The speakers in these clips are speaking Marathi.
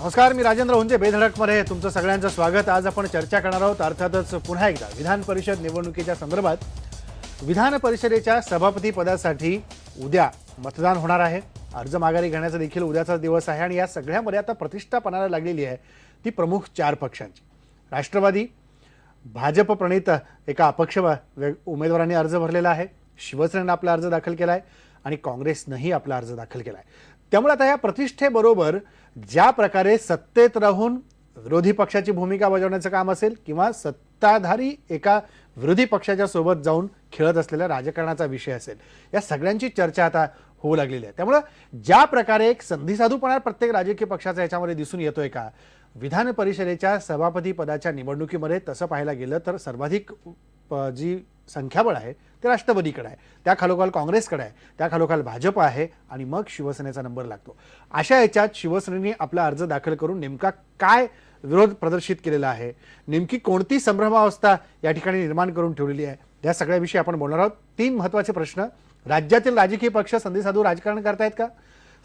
नमस्कार, मी राजेंद्र हुंजे. बेधडकमध्ये तुमचं सगळ्यांचं स्वागत. आज आपण चर्चा करणार आहोत अर्थातच पुन्हा एकदा विधान परिषद निवडणुकीच्या संदर्भात. विधान परिषदेच्या सभापती पदासाठी उद्या मतदान होणार आहे. अर्ज माघारी घेण्याचा देखील उद्याचा दिवस आहे आणि या सगळ्यामध्ये आता प्रतिष्ठा पणाला लागलेली आहे ती प्रमुख चार पक्षांची. राष्ट्रवादी, भाजप प्रणित एका अपक्ष उमेदवारांनी अर्ज भरलेला आहे, शिवसेनेनं आपला अर्ज दाखल केला आहे आणि काँग्रेसनंही आपला अर्ज दाखल केला आहे. त्यामुळे आता या प्रतिष्ठेबरोबर ज्या प्रकारे सत्तेत राहून विरोधी पक्षाची भूमिका बजावण्याचं काम असेल किंवा सत्ताधारी एका विरोधी पक्षाच्या सोबत जाऊन खेळत असलेल्या राजकारणाचा विषय असेल, या सगळ्यांची चर्चा आता होऊ लागलेली आहे. त्यामुळे ज्या प्रकारे एक संधिसाधूपणा प्रत्येक राजकीय पक्षाचा याच्यामध्ये दिसून येतोय का, विधान परिषदेच्या सभापती पदाच्या निवडणुकीमध्ये तसं पाहायला गेलं तर सर्वाधिक जी संख्याबळ आहे ते राष्ट्रवादीकडे आहे, त्या खालोखाल काँग्रेसकडे आहे, त्या खालोखाल भाजप आहे आणि मग शिवसेनेचा नंबर लागतो. अशा याच्यात शिवसेनेने आपला अर्ज दाखल करून नेमका काय विरोध प्रदर्शित केलेला आहे, नेमकी कोणती संभ्रमावस्था या ठिकाणी निर्माण करून ठेवलेली आहे, या सगळ्याविषयी आपण बोलणार आहोत. तीन महत्त्वाचे प्रश्न. राज्यातील राजकीय पक्ष संधिसाधू राजकारण करतायत का?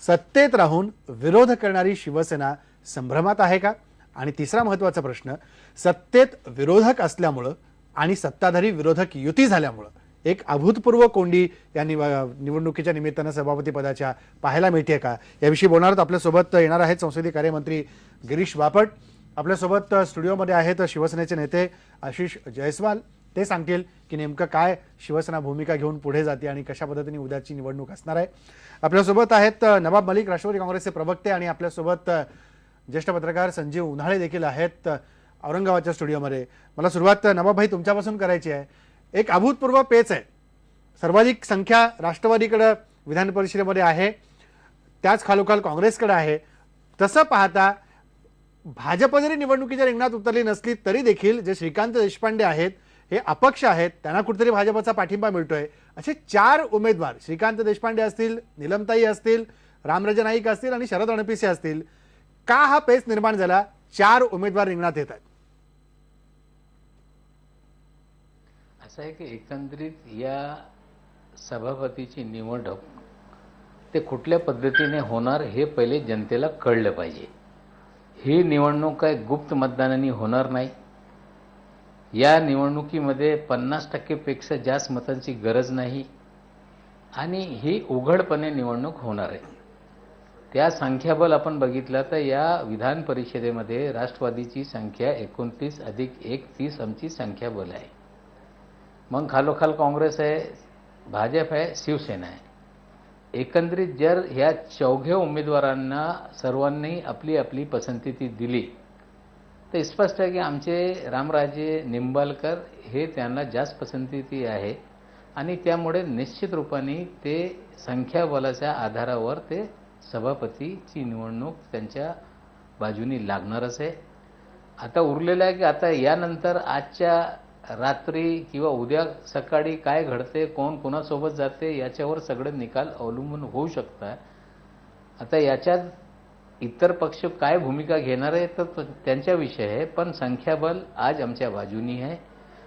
सत्तेत राहून विरोध करणारी शिवसेना संभ्रमात आहे का? आणि तिसरा महत्त्वाचा प्रश्न, सत्तेत विरोधक असल्यामुळं आणि सत्ताधारी विरोधक युती झाल्यामुळं एक अभूतपूर्व कोंडी या निवडणुकीच्या निमित्तानं सभापती पदाच्या पाहायला मिळते का, याविषयी बोलणार आहोत. आपल्यासोबत येणार आहेत संसदीय कार्यमंत्री गिरीश बापट. आपल्यासोबत स्टुडिओमध्ये आहेत शिवसेनेचे नेते आशिष जयस्वाल. ते सांगतील की नेमकं काय शिवसेना भूमिका घेऊन पुढे जाते आणि कशा पद्धतीने उद्याची निवडणूक असणार आहे. आपल्यासोबत आहेत नवाब मलिक, राष्ट्रवादी काँग्रेसचे प्रवक्ते, आणि आपल्यासोबत ज्येष्ठ पत्रकार संजीव उन्हाळे देखील आहेत औरंगाबादच्या स्टुडिओमध्ये. मला सुरुवात नवाबभाई तुमच्यापासून करायची आहे. एक अभूतपूर्व पेच आहे. सर्वाधिक संख्या राष्ट्रवादीकडे विधान परिषदेमध्ये आहे, त्याच खालोखाल काँग्रेसकडे आहे. तसं पाहता भाजप जरी निवडणुकीच्या रिंगणात उतरली नसली तरी देखील जे श्रीकांत देशपांडे आहेत हे अपक्ष आहेत, त्यांना कुठेतरी भाजपचा पाठिंबा मिळतोय. असे चार उमेदवार, श्रीकांत देशपांडे असतील, नीलमताई असतील, रामराजे नाईक असतील आणि शरद रणपिसे असतील, का हा पेच निर्माण झाला? चार उमेदवार रिंगणात येत आहेत. असं आहे की एकंदरीत या सभापतीची निवडणूक ते कुठल्या पद्धतीने होणार हे पहिले जनतेला कळलं पाहिजे. ही निवडणूक काय गुप्त मतदानाने होणार नाही. या निवडणुकीमध्ये 50% पेक्षा जास्त मतांची गरज नाही आणि ही उघडपणे निवडणूक होणार आहे. त्या संख्याबळ आपण बघितलं तर या विधान परिषदेमध्ये राष्ट्रवादीची संख्या 29 अधिक 1 30 आमची संख्याबळ आहे. मग खालोखाल काँग्रेस आहे, भाजप आहे, शिवसेना आहे. एकंदरीत जर ह्या चौघे उमेदवारांना सर्वांनी आपली आपली पसंती दिली तर स्पष्ट आहे की आमचे रामराजे निंबाळकर हे त्यांना जास्त पसंती आहे आणि त्यामुळे निश्चित रूपाने ते संख्याबळाच्या आधारावर ते सभापतीची निवडणूक त्यांच्या बाजूनी लागणारच आहे. आता उरलेलं आहे की आता यानंतर आजच्या रात्री किंवा उद्या सकाळी काय घडते, कोण कोणासोबत जाते, याच्यावर सगळे निकाल अवलंबून होऊ शकतात. आता याच्यात इतर पक्ष काय भूमिका घेणार आहे तर त्यांच्या विषय आहे, पण संख्याबळ आज आमच्या बाजूनी आहे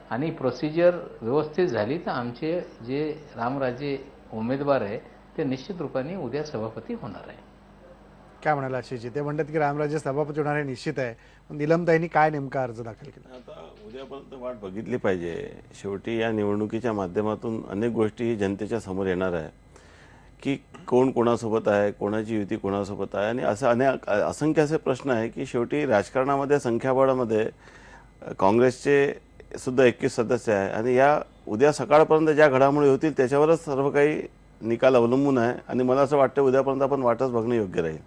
आणि प्रोसिजर व्यवस्थित झाली तर आमचे जे रामराजे उमेदवार आहे ते निश्चित रूपाने उद्या सभापती होणार आहे. काय म्हणाला आशिषजी? ते म्हणतात की रामराजे सभापती होणार हे निश्चित आहे. नीलमताईंनी काय नेमका अर्ज दाखल केला? आता उद्यापर्यंत वाट बघितली पाहिजे. शेवटी या निवडणुकीच्या माध्यमातून अनेक गोष्टी ही जनतेच्या समोर येणार आहे की कोण कोणासोबत आहे, कोणाची युती कोणासोबत आहे, आणि असं असंख्य असे प्रश्न आहे की शेवटी राजकारणामध्ये संख्याबळामध्ये काँग्रेसचे सुद्धा 21 सदस्य आहे आणि या उद्या सकाळपर्यंत ज्या घडामोडी होतील त्याच्यावरच सर्व काही निकाल अवलंबून आहे. आणि मला असं वाटतं उद्यापर्यंत आपण वाटच बघणं योग्य राहील.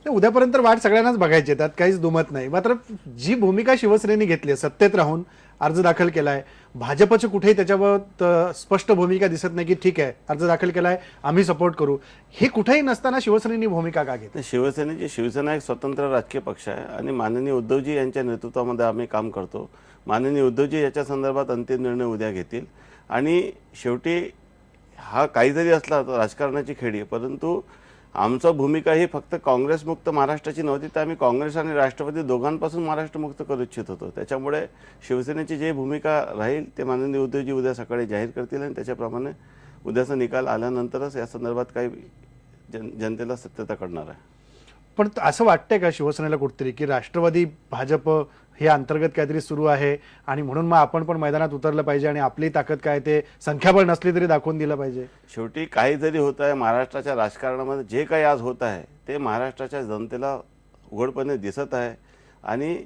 उद्यापर्यंत वाट सगळ्यांनाच बघायची, त्यात काहीच दुमत नाही. मात्र जी भूमिका शिवसेनेने घेतली आहे, सत्तेत राहून अर्ज दाखल केलाय, भाजपची कुठेही त्याच्यावर स्पष्ट भूमिका दिसत नाही की ठीक आहे अर्ज दाखल केलाय आम्ही सपोर्ट करू, हे कुठेही नसताना शिवसेनेने भूमिका का घेतली? शिवसेना एक स्वतंत्र राजकीय पक्ष आहे आणि माननीय उद्धवजी यांच्या नेतृत्वामध्ये आम्ही काम करतो. माननीय उद्धवजी याच्या संदर्भात अंतिम निर्णय उद्या घेतील. आणि शेवटी हा काहीतरी असला तर राजकारणाची खेळी, परंतु आमची भूमिका ही फक्त काँग्रेसमुक्त महाराष्ट्राची नव्हती, तर आम्ही काँग्रेस आणि राष्ट्रवादी दोघांपासून महाराष्ट्रमुक्त करू इच्छित होतो. त्याच्यामुळे शिवसेनेची जी भूमिका राहील ते माननीय उद्धवजी उद्या सकाळी जाहीर करतील आणि त्याच्याप्रमाणे उद्याचा निकाल आल्यानंतरच या संदर्भात काही जनतेला सत्यता कळणार आहे. पण असं वाटतंय का शिवसेनेला कुठतरी की राष्ट्रवादी भाजप हे अंतर्गत काहीतरी सुरू आहे आणि म्हणून मग आपण पण मैदानात उतरलं पाहिजे आणि आपली ताकद काय ते संख्याबळ नसली तरी दाखवून दिलं पाहिजे? शेवटी काही जरी होत आहे महाराष्ट्राच्या राजकारणामध्ये, जे काही आज होत आहे ते महाराष्ट्राच्या जनतेला उघडपणे दिसत आहे. आणि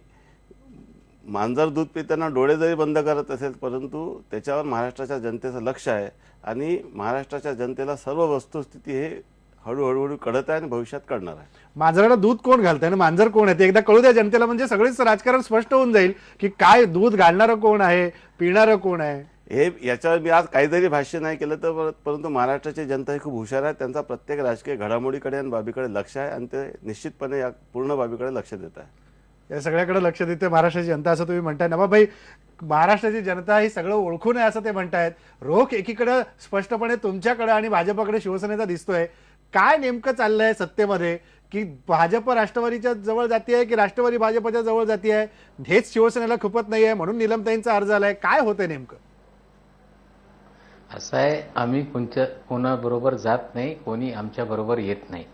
मांजर दूध पिताना डोळे जरी बंद करत असेल, परंतु त्याच्यावर महाराष्ट्राच्या जनतेचं लक्ष आहे आणि महाराष्ट्राच्या जनतेला सर्व वस्तुस्थिती हे हळूहळू कळत आहे आणि भविष्यात कळणार आहे. मांजराला दूध कोण घालतंय आणि मांजर कोण आहे ते एकदा कळू द्या जनतेला, म्हणजे सगळेच राजकारण स्पष्ट होऊन जाईल की काय दूध घालणारं कोण आहे, पिणारं कोण आहे. हे याच्यावर मी आज काही जरी भाष्य नाही केलं तर परंतु महाराष्ट्राची जनता ही खूप हुशार आहे. त्यांचा प्रत्येक राजकीय घडामोडीकडे आणि बाबीकडे लक्ष आहे आणि ते निश्चितपणे या पूर्ण बाबीकडे लक्ष देत आहे. या सगळ्याकडे लक्ष देते महाराष्ट्राची जनता असं तुम्ही म्हणताय. नवाबाई, महाराष्ट्राची जनता ही सगळं ओळखून आहे असं ते म्हणतायत. रोख एकीकडे स्पष्टपणे तुमच्याकडे आणि भाजपकडे शिवसेनेचा दिसतोय. काय नेमकं चाललंय सत्तेमध्ये की भाजप राष्ट्रवादीच्या जवळ जाती आहे की राष्ट्रवादी भाजपच्या जवळ जाती आहे, हेच शिवसेनेला खुपत नाहीये म्हणून निलमताईंचा अर्ज आलाय? काय होतंय नेमकं? असं आहे, आम्ही कोणाबरोबर जात नाही, कोणी आमच्या बरोबर येत नाही.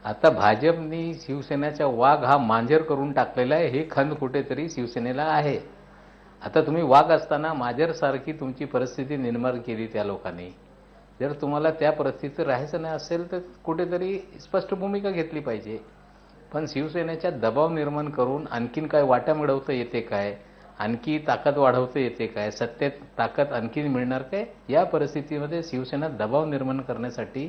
आता भाजपनी शिवसेनेचा वाघ हा मांजर करून टाकलेला आहे, हे खंत कुठेतरी शिवसेनेला आहे. आता तुम्ही वाघ असताना मांजरसारखी तुमची परिस्थिती निर्माण केली त्या लोकांनी. जर तुम्हाला त्या परिस्थितीत राहायचं नाही असेल तर कुठेतरी स्पष्ट भूमिका घेतली पाहिजे. पण शिवसेनेचा दबाव निर्माण करून आणखीन काय वाटा मिळवता येते काय, आणखी ताकद वाढवता येते काय, सत्तेत ताकद आणखी मिळणार काय, या परिस्थितीमध्ये शिवसेना दबाव निर्माण करण्यासाठी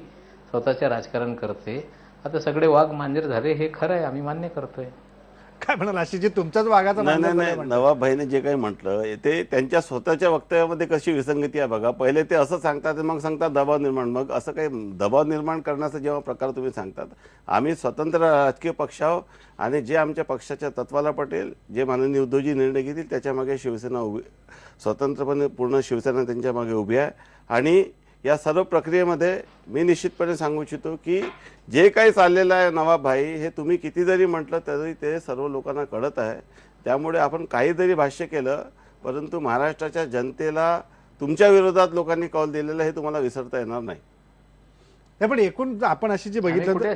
स्वतःचे राजकारण करते. आता सगळे वाघ मांजर झाले हे खरं आहे, आम्ही मान्य करतोय. काय म्हणाल आशिषजी, तुमच्याच वाघाचा नाही मांजर नाही झालाय नाही, म्हणताय. नवाबभाईने जे काही म्हटलं ते त्यांच्या स्वतःच्या वक्तव्यामध्ये कशी विसंगती आहे बघा. पहिले ते असं सांगतात मग सांगतात दबाव निर्माण. मग असं काही दबाव निर्माण करण्याचा जेव्हा प्रकार तुम्ही सांगतात, आम्ही स्वतंत्र राजकीय पक्ष आहोत आणि जे आमच्या पक्षाच्या तत्वाला पटेल, जे माननीय उद्धवजी निर्णय घेतील त्याच्यामागे शिवसेना स्वतंत्रपणे पूर्ण शिवसेना त्यांच्या मागे उभी आहे. आणि या सर्व प्रक्रियेमध्ये मी निश्चितपणे सांगू इच्छितो की जे काही चाललेलं आहे नवाबभाई, हे तुम्ही किती जरी म्हटलं तरी ते सर्व लोकांना कळत आहे. त्यामुळे आपण काही जरी भाष्य केलं, परंतु महाराष्ट्राच्या जनतेला तुमच्या विरोधात लोकांनी कौल दिलेलं हे तुम्हाला विसरता येणार नाही. नाही, पण एकूण आपण अशी जी बघितलं तर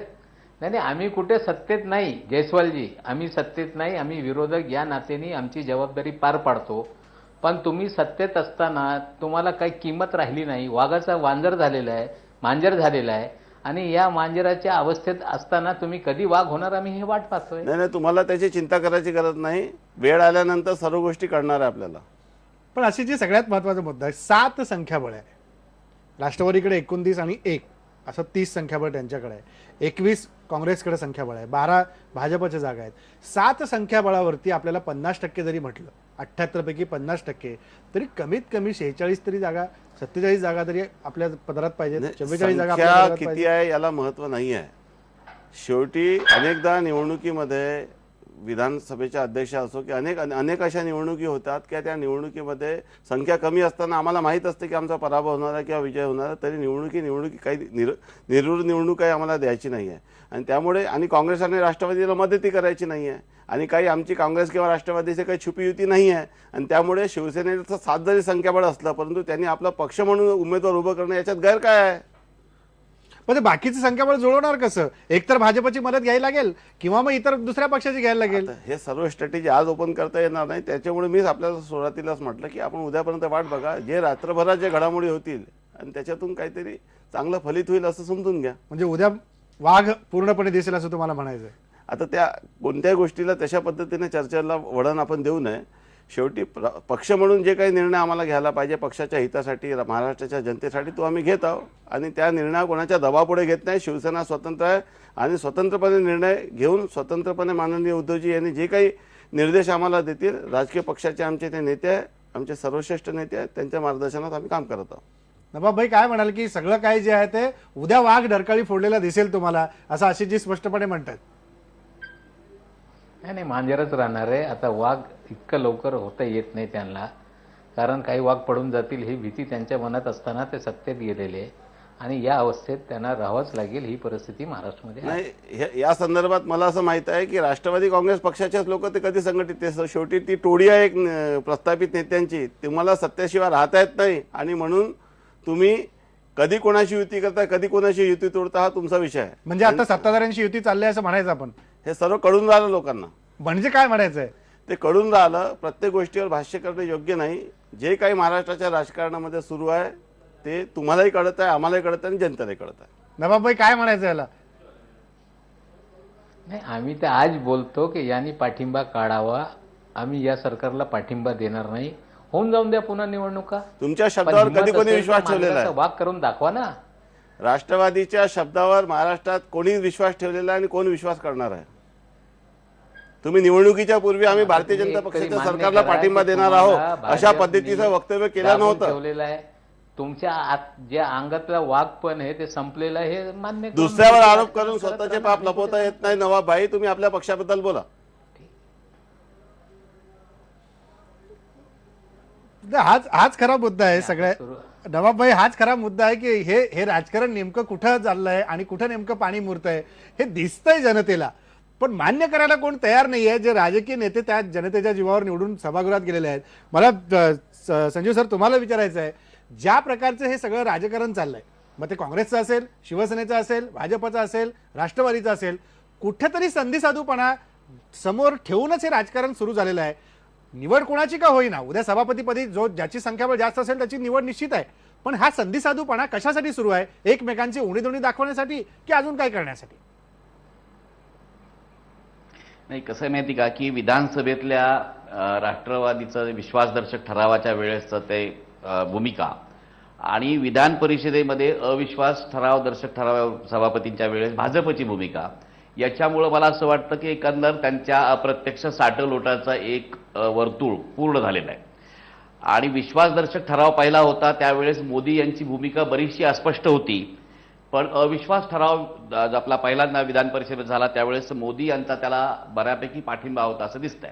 नाही, आम्ही कुठे सत्तेत नाही जयस्वालजी, आम्ही सत्तेत नाही, आम्ही विरोधक या नात्याने आमची जबाबदारी पार पाडतो. पण तुम्ही सत्तेत असताना तुम्हाला काही किंमत राहिली नाही, वाघाचा वांजर झालेला आहे, मांजर झालेला आहे. आणि या मांजराच्या अवस्थेत असताना तुम्ही कधी वाघ होणार आम्ही हे वाट पाहतोय. नाही नाही, तुम्हाला त्याची चिंता करायची गरज नाही. वेळ आल्यानंतर सर्व गोष्टी कळणार आहे आपल्याला. पण अशी जी सगळ्यात महत्वाचा मुद्दा आहे, 7 संख्याबळ आहे राष्ट्रवादीकडे, 29 आणि 1 असं 30 संख्याबळ त्यांच्याकडे आहे. 21 काँग्रेसकडे संख्याबळ आहे, 12 भाजपच्या जागा आहेत. 7 संख्याबळावरती आपल्याला 50% जरी म्हटलं, 78 पैकी 50%, तरी कमीत कमी 46 तरी जागा, 47 जागा तरी आपल्या पदरात पाहिजेत. 44 जागा आपल्या संख्या पदरात किती पाहिजेत. आहे याला महत्व नाही आहे. शेवटी अनेकदा निवडणुकीमध्ये विधानसभेच्या अध्यक्ष असो की अनेक अशा निवडणुकी होतात की त्या निवडणुकीमध्ये संख्या कमी असताना आम्हाला माहीत असते की आमचा पराभव होणार आहे किंवा विजय होणार आहे, तरी निवडणुकी काही निर्विरोध निवडणूक काही आम्हाला द्यायची नाही आहे. आणि त्यामुळे आणि काँग्रेस आणि राष्ट्रवादीला मदती करायची नाही आहे आणि काही आमची काँग्रेस किंवा राष्ट्रवादीचे काही छुपी युती नाही आहे. आणि त्यामुळे शिवसेनेचं 7 जरी संख्याबळ असलं, परंतु त्यांनी आपला पक्ष म्हणून उमेदवार उभं करणं याच्यात गैर काय आहे? पण ते बाकीचं संख्याबळ जुळवणार कसं? एकतर भाजपची मदत घ्यायला लागेल किंवा मग इतर दुसऱ्या पक्षाची घ्यायला लागेल. आता हे सर्व स्ट्रॅटेजी आज ओपन करता येणार नाही. त्याच्यामुळे मीच आपल्याला सुरुवातीलाच म्हटलं की आपण उद्यापर्यंत वाट बघा, जे रात्रभरात जे घडामोडी होतील आणि त्याच्यातून काहीतरी चांगलं फलित होईल असं समजून घ्या. म्हणजे उद्या वाघ पूर्णपणे दिसेल असं तुम्हाला म्हणायचं आहे? आता त्या कोणत्याही गोष्टीला तशा पद्धतीने चर्चेला वळण आपण देऊ नये. शेवटी पक्ष म्हणून जे काही निर्णय आम्हाला घ्यायला पाहिजे पक्षाच्या हितासाठी, महाराष्ट्राच्या जनतेसाठी, तो आम्ही घेत आहोत. आणि त्या निर्णय कोणाच्या दबावापुढे घेत नाही. शिवसेना स्वतंत्र आहे आणि स्वतंत्रपणे निर्णय घेऊन स्वतंत्रपणे माननीय उद्धवजी यांनी जे काही निर्देश आम्हाला देतील, राजकीय पक्षाचे आमचे ते नेते आहे, आमचे सर्वश्रेष्ठ नेते आहेत, त्यांच्या मार्गदर्शनात आम्ही काम करत आहोत. नवाबभाई काय म्हणाल की सगळं काय जे आहे ते उद्या वाघ डरकाळी फोडलेला दिसेल तुम्हाला, असं आशिषजी स्पष्टपणे म्हणतात? नाही, मांजरच राहणार आहे. आता वाघ इतकं लवकर होता येत नाही त्यांना, कारण काही वाघ पडून जातील ही भीती त्यांच्या मनात असताना ते सत्तेत गेलेले आणि या अवस्थेत त्यांना राहावंच लागेल. ही परिस्थिती महाराष्ट्रामध्ये आहे. नाही, या संदर्भात मला असं माहित आहे की राष्ट्रवादी काँग्रेस पक्षाचेच लोक ते कधी संघटित, ते शेवटी ती टोळी आहे एक प्रस्थापित नेत्यांची. तुम्हाला सत्तेशिवाय राहता येत नाही आणि म्हणून तुम्ही कधी कोणाशी युती करता, कधी कोणाशी युती तोडता, हा तुमचा विषय आहे. म्हणजे आता सत्ताधाऱ्यांची युती चालली आहे असं म्हणायचं आपण? हे सर्व कळून राहिलं लोकांना. म्हणजे काय म्हणायचं आहे? ते कळून राहिलं. प्रत्येक गोष्टीवर भाष्य करणं योग्य नाही. जे काही महाराष्ट्राच्या राजकारणामध्ये सुरू आहे ते तुम्हालाही कळत आहे, आम्हालाही कळत आहे आणि जनतेलाही कळत आहे. नवाबभाई काय म्हणायचं याला? नाही, आम्ही तर आज बोलतो की यांनी पाठिंबा काढावा. आम्ही या सरकारला पाठिंबा देणार नाही. होऊन जाऊन द्या पुन्हा निवडणुका. तुमच्या शब्दावर पण हिंमत कधी कोणी असेल तर विश्वास ठेवलेला माणसाचा आहे? वाक करून दाखवा ना. राष्ट्रवादीच्या शब्दावर महाराष्ट्रात कोणी विश्वास ठेवलेला आहे आणि कोण विश्वास करणार आहे? तुम्ही निवडणुकीच्या पूर्वी आम्ही भारतीय तुम्ही जनता एक तरी पक्षाच्या मान्य सरकारला करा पाठिंबा की देणार तुम्हाला आहोत अशा भाजपने पद्धतीचं वक्तव्य केलं दाबून नव्हतं. ठेवलेलं आहे. तुमच्या जे अंगातला वाघ पण आहे ते संपलेलं आहे, हे मान्य करून दुसऱ्यावर तुम्ही आरोप करून राजकारण स्वतःचे करत पाप राहा. लपवता येत नाही. नवाबभाई, तुम्ही आपल्या पक्षाबद्दल बोला. हाच खरा मुद्दा आहे सगळ्या. सुरू- नवाबभाई, हाच खरा मुद्दा आहे की हे राजकारण नेमकं कुठं चाललंय आणि कुठं नेमकं पाणी मुरतंय हे दिसतंय जनतेला, पण मान्य करायला कोण तयार नाहीये. जे राजकीय नेते त्या जनतेच्या जीवावर निवडून सभागृहात गेलेले आहेत. मला संजीव सर तुम्हाला विचारायचं आहे, ज्या प्रकारचं हे सगळं राजकारण चाललंय, मग ते काँग्रेसचं असेल, शिवसेनेचं असेल, भाजपचं असेल, राष्ट्रवादीचं असेल, कुठेतरी संधी साधूपणा समोर ठेवूनच हे राजकारण सुरू झालेलं आहे. निवड कोणाची का होईना, उद्या सभापतीपदी ज्याची संख्याबळ जास्त असेल त्याची निवड निश्चित आहे, पण हा संधी साधूपणा कशासाठी सुरू आहे? एकमेकांची उणीधुणी दाखवण्यासाठी की अजून काय करण्यासाठी? नाही, कसं आहे माहिती का की विधानसभेतल्या राष्ट्रवादीचं विश्वासदर्शक ठरावाच्या वेळेसचं ते भूमिका आणि विधान परिषदेमध्ये अविश्वास ठरावदर्शक ठराव सभापतींच्या वेळेस भाजपची भूमिका, याच्यामुळं मला असं वाटतं की एकंदर त्यांच्या अप्रत्यक्ष साठलोटाचा एक वर्तुळ पूर्ण झालेलं आहे. आणि विश्वासदर्शक ठराव पहिला होता त्यावेळेस मोदी यांची भूमिका बरीचशी अस्पष्ट होती, पण अविश्वास ठराव आपला पहिल्यांदा विधान परिषदेत झाला त्यावेळेस मोदी यांचा त्याला बऱ्यापैकी पाठिंबा होता असं दिसतंय.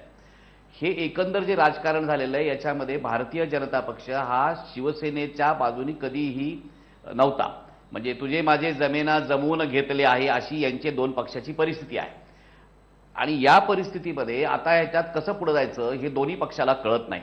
हे एकंदर जे राजकारण झालेलं आहे याच्यामध्ये भारतीय जनता पक्ष हा शिवसेनेच्या बाजूनी कधीही नव्हता. म्हणजे तुझे माझे जमेना जमवून घेतले आहे अशी यांचे दोन पक्षाची परिस्थिती आहे. आणि या परिस्थितीमध्ये आता ह्याच्यात कसं पुढे जायचं हे दोन्ही पक्षाला कळत नाही.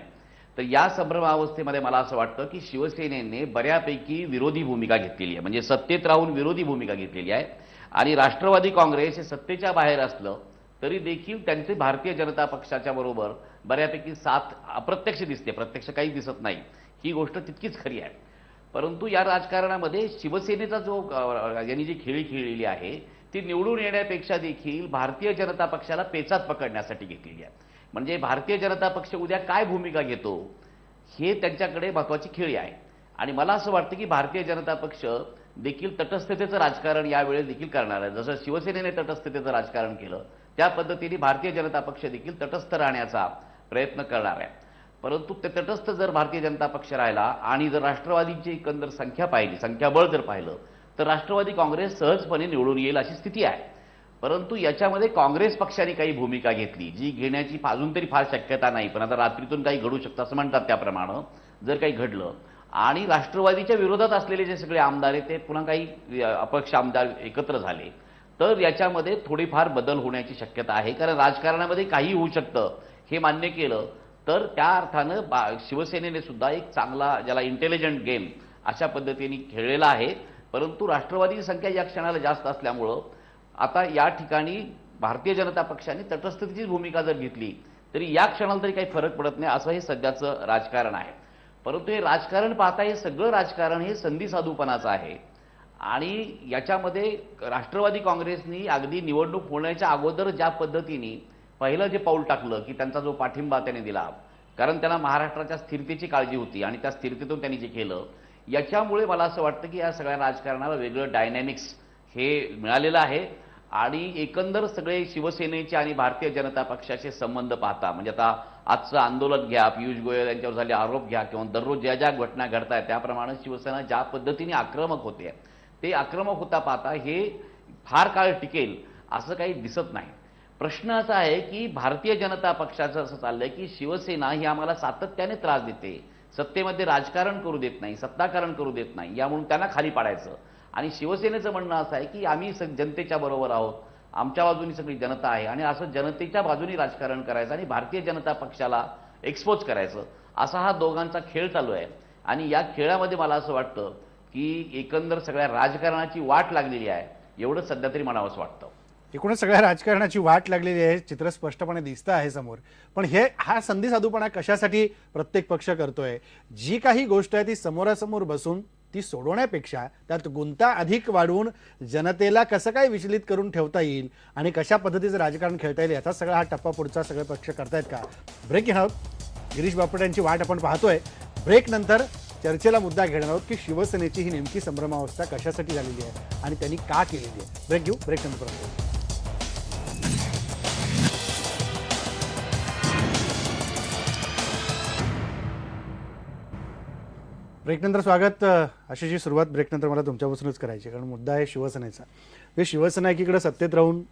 तर या संभ्रमावस्थेमध्ये मला असं वाटतं की शिवसेनेने बऱ्यापैकी विरोधी भूमिका घेतलेली आहे, म्हणजे सत्तेत राहून विरोधी भूमिका घेतलेली आहे. आणि राष्ट्रवादी काँग्रेस हे सत्तेच्या बाहेर असलं तरी देखील त्यांचे भारतीय जनता पक्षाच्या बरोबर बऱ्यापैकी साथ अप्रत्यक्ष दिसते, प्रत्यक्ष काही दिसत नाही. ही गोष्ट तितकीच खरी आहे. परंतु या राजकारणामध्ये शिवसेनेचा जो यांनी जी खेळी खेळलेली आहे ती निवडून येण्यापेक्षा देखील भारतीय जनता पक्षाला पेचात पकडण्यासाठी घेतलेली आहे. म्हणजे भारतीय जनता पक्ष उद्या काय भूमिका घेतो हे त्यांच्याकडे महत्त्वाची खेळी आहे. आणि मला असं वाटतं की भारतीय जनता पक्ष देखील तटस्थतेचं राजकारण यावेळेस देखील करणार आहे. जसं शिवसेनेने तटस्थतेचं राजकारण केलं त्या पद्धतीने भारतीय जनता पक्ष देखील तटस्थ राहण्याचा प्रयत्न करणार आहे. परंतु ते तटस्थ जर भारतीय जनता पक्ष राहिला आणि जर राष्ट्रवादीची एकंदर संख्या पाहिली, संख्याबळ जर पाहिलं तर राष्ट्रवादी काँग्रेस सहजपणे निवडून येईल अशी स्थिती आहे. परंतु याच्यामध्ये काँग्रेस पक्षाने काही भूमिका घेतली जी घेण्याची अजून तरी फार शक्यता नाही, पण आता रात्रीतून काही घडू शकतं असं म्हणतात. त्याप्रमाणे जर काही घडलं आणि राष्ट्रवादीच्या विरोधात असलेले जे सगळे आमदार आहेत ते पुन्हा काही अपक्ष आमदार एकत्र झाले तर याच्यामध्ये थोडीफार बदल होण्याची शक्यता आहे. कारण राजकारणामध्ये काही होऊ शकतं हे मान्य केलं तर त्या अर्थानं शिवसेनेने सुद्धा एक चांगला ज्याला इंटेलिजंट गेम अशा पद्धतीने खेळलेला आहे. परंतु राष्ट्रवादीची संख्या या क्षणाला जास्त असल्यामुळं आता या ठिकाणी भारतीय जनता पक्षाने तटस्थतेची भूमिका जर घेतली तरी या क्षणाला तरी काही फरक पडत नाही असं हे सध्याचं राजकारण आहे. परंतु हे राजकारण पाहता हे सगळं राजकारण हे संधी साधूपणाचं आहे. आणि याच्यामध्ये राष्ट्रवादी काँग्रेसनी अगदी निवडणूक होण्याच्या अगोदर ज्या पद्धतीने पहिलं जे पाऊल टाकलं की त्यांचा जो पाठिंबा त्याने दिला, कारण त्यांना महाराष्ट्राच्या स्थिरतेची काळजी होती आणि त्या स्थिरतेतून त्यांनी जे केलं याच्यामुळे मला असं वाटतं की या सगळ्या राजकारणाला वेगळं डायनॅमिक्स हे मिळालेलं आहे. आणि एकंदर सगळे शिवसेनेचे आणि भारतीय जनता पक्षाचे संबंध पाहता म्हणजे आता आजचं आंदोलन घ्या, पियुष गोयल यांच्यावर झाले आरोप घ्या किंवा दररोज ज्या ज्या घटना घडत आहेत त्याप्रमाणे शिवसेना ज्या पद्धतीने आक्रमक होते ते आक्रमक होता पाहता हे फार काळ टिकेल असं काही दिसत नाही. प्रश्न असा आहे की भारतीय जनता पक्षाचं असं चाललंय की शिवसेना ही आम्हाला सातत्याने त्रास देते, सत्तेमध्ये राजकारण करू देत नाही, सत्ताकारण करू देत नाही, यामुळे त्यांना खाली पाडायचं. आणि शिवसेनेचं म्हणणं असं आहे की आम्ही जनतेच्या बरोबर आहोत, आमच्या बाजूनी सगळी जनता आहे आणि असं जनतेच्या बाजूनी राजकारण करायचं आणि भारतीय जनता पक्षाला एक्सपोज करायचं असा हा दोघांचा खेळ चालू आहे. आणि या खेळामध्ये मला असं वाटतं की एकंदर सगळ्या राजकारणाची वाट लागलेली आहे, एवढं सध्या तरी मला असं वाटतं. एकूणच सगळ्या राजकारणाची वाट लागलेली आहे, चित्र स्पष्टपणे दिसतं आहे समोर. पण हा संधी साधूपणा कशासाठी प्रत्येक पक्ष करतोय? जी काही गोष्ट आहे ती समोरासमोर बसून ती सोडवण्यापेक्षा त्यात गुंता अधिक वाढवून जनतेला कसं काय विचलित करून ठेवता येईल आणि कशा पद्धतीचं राजकारण खेळता येईल याचा सगळा हा टप्पा पुढचा सगळे पक्ष करतायत का? ब्रेक घेणार आहोत. गिरीश बापट यांची वाट आपण पाहतोय. ब्रेक नंतर चर्चेला मुद्दा घेणार आहोत की शिवसेनेची ही नेमकी संभ्रमावस्था कशासाठी झालेली आहे आणि त्यांनी का केलेली आहे. ब्रेक घेऊ. ब्रेक नंतर परत. ब्रेकनंतर स्वागत. अशीची सुरुवात ब्रेकनंतर मला तुमच्यापासूनच करायची, कारण मुद्दा आहे शिवसेनेचा. हे शिवसेना एकीकडे सत्तेत राहून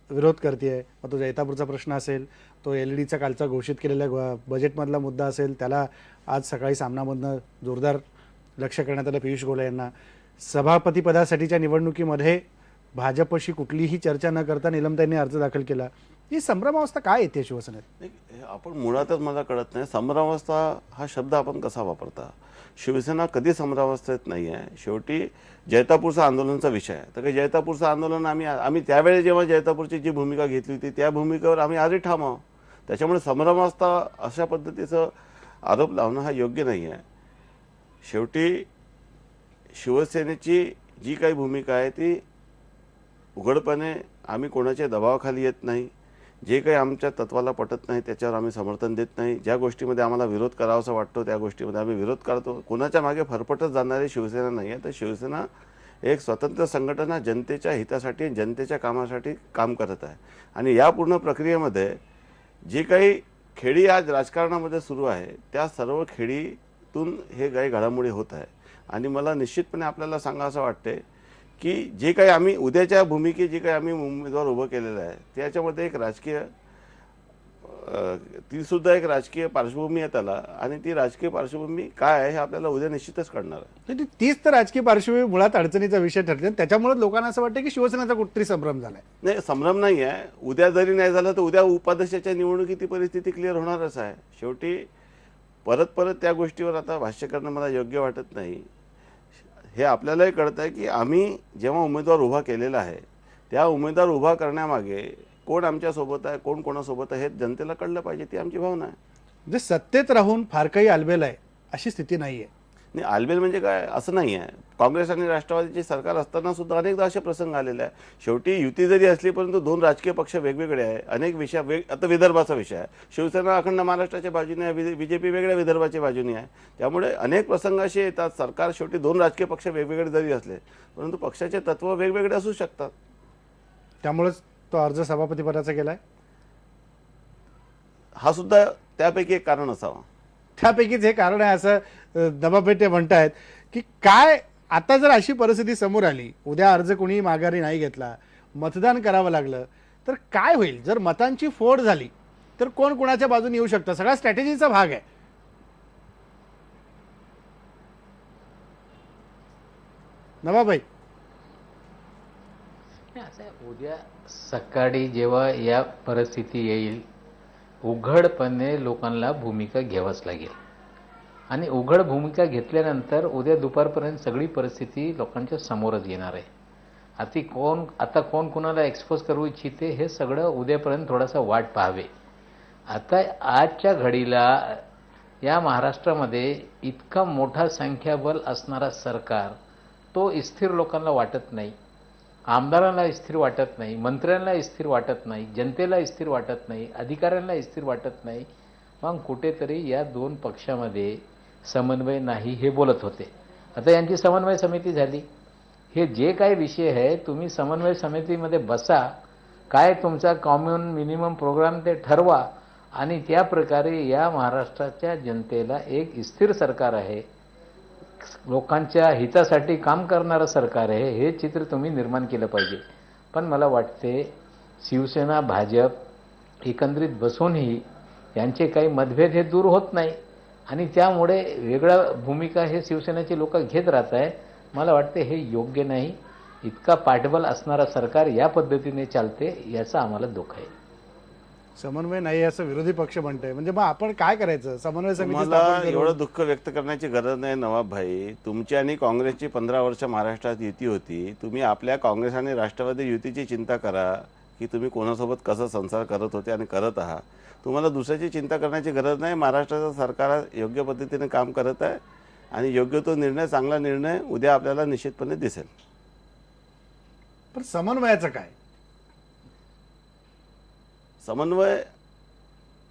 विरोध करते, मग तो जैतापूरचा प्रश्न असेल, तो एलईडीचा कालचा घोषित केलेल्या बजेटमधला मुद्दा असेल, त्याला आज सकाळी सामनामधनं जोरदार लक्ष करण्यात आलं पियुष गोयल यांना. सभापतीपदासाठीच्या निवडणुकीमध्ये भाजपशी कुठलीही चर्चा न करता निलमताईंनी अर्ज दाखल केला. ही संभ्रमावस्था काय येते शिवसेनेत? नाही, आपण मुळातच मला कळत नाही संभ्रमावस्था हा शब्द आपण कसा वापरता. शिवसेना कधी संभ्रमावस्थेत नाही आहे. शेवटी जैतापूरचा आंदोलनाचा विषय आहे. तर काही जैतापूरचं आंदोलन आम्ही त्यावेळी जेव्हा जैतापूरची जी भूमिका घेतली होती त्या भूमिकेवर आम्ही आजही ठाम आहोत. त्याच्यामुळे संभ्रमावस्था अशा पद्धतीचं आरोप लावणं हा योग्य नाही आहे. शेवटी शिवसेनेची जी काही भूमिका आहे ती उघडपणे आम्ही कोणाच्या दबावाखाली येत नाही. जे काही आमच्या तत्वाला पटत नाही त्याच्यावर आम्ही समर्थन देत नाही. ज्या गोष्टीमध्ये आम्हाला विरोध करावासा वाटतो त्या गोष्टीमध्ये आम्ही विरोध करतो. कोणाच्या मागे फरफटत जाणारी शिवसेना नाही आहे. तर शिवसेना एक स्वतंत्र संघटना जनतेच्या हितासाठी जनतेच्या कामासाठी काम करत आहे. आणि या पूर्ण प्रक्रियेमध्ये जी काही खेळी आज राजकारणामध्ये सुरू आहे त्या सर्व खेळीतून हे काही घडामोडी होत आहे. आणि मला निश्चितपणे आपल्याला सांगावं वाटते की जे काही आम्ही उद्याच्या भूमिकेत जे काही आम्ही उमेदवार उभं केलेलं आहे त्याच्यामध्ये एक राजकीय ती सुद्धा एक राजकीय पार्श्वभूमी आहे त्याला. आणि ती राजकीय पार्श्वभूमी काय आहे हे आपल्याला उद्या निश्चितच कळणार आहे. तीच तर राजकीय पार्श्वभूमी मुळात अडचणीचा विषय ठरते. त्याच्यामुळे लोकांना असं वाटतं की शिवसेनेचा कुठतरी संभ्रम झालाय. नाही, संभ्रम नाही आहे. उद्या जरी नाही झालं तर उद्या उपाध्यक्षाच्या निवडणुकीत ती परिस्थिती क्लिअर होणारच आहे. शेवटी परत त्या गोष्टीवर आता भाष्य करणं मला योग्य वाटत नाही. हे आपल्यालाही कळत आहे की आम्ही जेव्हा उमेदवार उभा केलेला आहे त्या उमेदवार उभा करण्यामागे कोण आमच्यासोबत आहे कोण कोणासोबत आहे हे जनतेला कळलं पाहिजे. ती आमची भावना आहे. म्हणजे सत्तेत राहून फार काही आलबेल आहे अशी स्थिती नाहीये. नाही, आलबेल म्हणजे काय असं नाही आहे. काँग्रेस आणि राष्ट्रवादीचे सरकार असताना सुद्धा अनेकदा असे प्रसंग आलेले आहे. शेवटी युती जरी असली परंतु दोन राजकीय पक्ष वेगवेगळे आहे. अनेक विषय आता विदर्भाचा विषय आहे. शिवसेना अखंड महाराष्ट्राच्या बाजूने आहे, बीजेपी वेगळ्या विदर्भाच्या बाजूने आहे. त्यामुळे अनेक प्रसंग असे येतात. सरकार शेवटी दोन राजकीय पक्ष वेगवेगळे जरी असले परंतु पक्षाचे तत्व वेगवेगळे असू शकतात. त्यामुळेच तो अर्ज सभापतीपदाचा केलाय. हा सुद्धा त्यापैकी एक कारण असावा. त्यापैकीच हे कारण आहे असं दबापेटे म्हणतायत की काय आता जर अशी परिस्थिती समोर आली, उद्या अर्ज कोणी माघारी नाही घेतला, मतदान करावं लागलं तर काय होईल? जर मतांची फोड झाली तर कोण कोणाच्या बाजूने येऊ शकतं? सगळा स्ट्रॅटेजीचा भाग आहे. नवाबाई, असं आहे, उद्या सकाळी जेव्हा या परिस्थिती येईल उघडपणे लोकांना भूमिका घ्यावाच लागेल. आणि उघड भूमिका घेतल्यानंतर उद्या दुपारपर्यंत सगळी परिस्थिती लोकांच्या समोरच येणार आहे. आता कोण कोणाला एक्सपोज करू इच्छिते हे सगळं उद्यापर्यंत थोडासा वाट पाहावे. आता आजच्या घडीला या महाराष्ट्रामध्ये इतका मोठा संख्याबळ असणारा सरकार तो स्थिर लोकांना वाटत नाही. आमदारांना स्थिर वाटत नाही, मंत्र्यांना स्थिर वाटत नाही, जनतेला स्थिर वाटत नाही, अधिकाऱ्यांना स्थिर वाटत नाही. मग कुठेतरी या दोन पक्षामध्ये समन्वय नाही हे बोलत होते. आता यांची समन्वय समिती झाली. हे जे काही विषय आहे तुम्ही समन्वय समितीमध्ये बसा, काय तुमचा कॉमन मिनिमम प्रोग्राम ते ठरवा आणि त्या प्रकारे या महाराष्ट्राच्या जनतेला एक स्थिर सरकार आहे, लोकांच्या हितासाठी काम करणारं सरकार आहे हे चित्र तुम्ही निर्माण केलं पाहिजे. पण मला वाटते शिवसेना भाजप एकत्रित बसूनही यांचे काही मतभेद हे दूर होत नाही आणि त्यामुळे वेगळ्या भूमिका हे शिवसेनेचे लोक घेत राहत आहे. मला वाटते हे योग्य नाही. इतका पाठबळ असणारा सरकार या पद्धतीने चालते याचा आम्हाला दुःख आहे. समन्वय नाही असं विरोधी पक्ष म्हणतंय, म्हणजे मग आपण काय करायचं? समन्वय समिती तुम्हाला स्थापन करून- एवढं दुःख व्यक्त करण्याची गरज नाही नवाब भाई. तुमची आणि काँग्रेसची 15 वर्ष महाराष्ट्रात युती होती. तुम्ही आपल्या काँग्रेस आणि राष्ट्रवादी युतीची चिंता करा की तुम्ही कोणासोबत कसं संसार करत होते आणि करत आहात. तुम्हाला दुसऱ्याची चिंता करण्याची गरज नाही. महाराष्ट्राचं सरकार योग्य पद्धतीने काम करत आहे आणि योग्य तो निर्णय, चांगला निर्णय उद्या आपल्याला निश्चितपणे दिसेल. पण समन्वयाचं काय?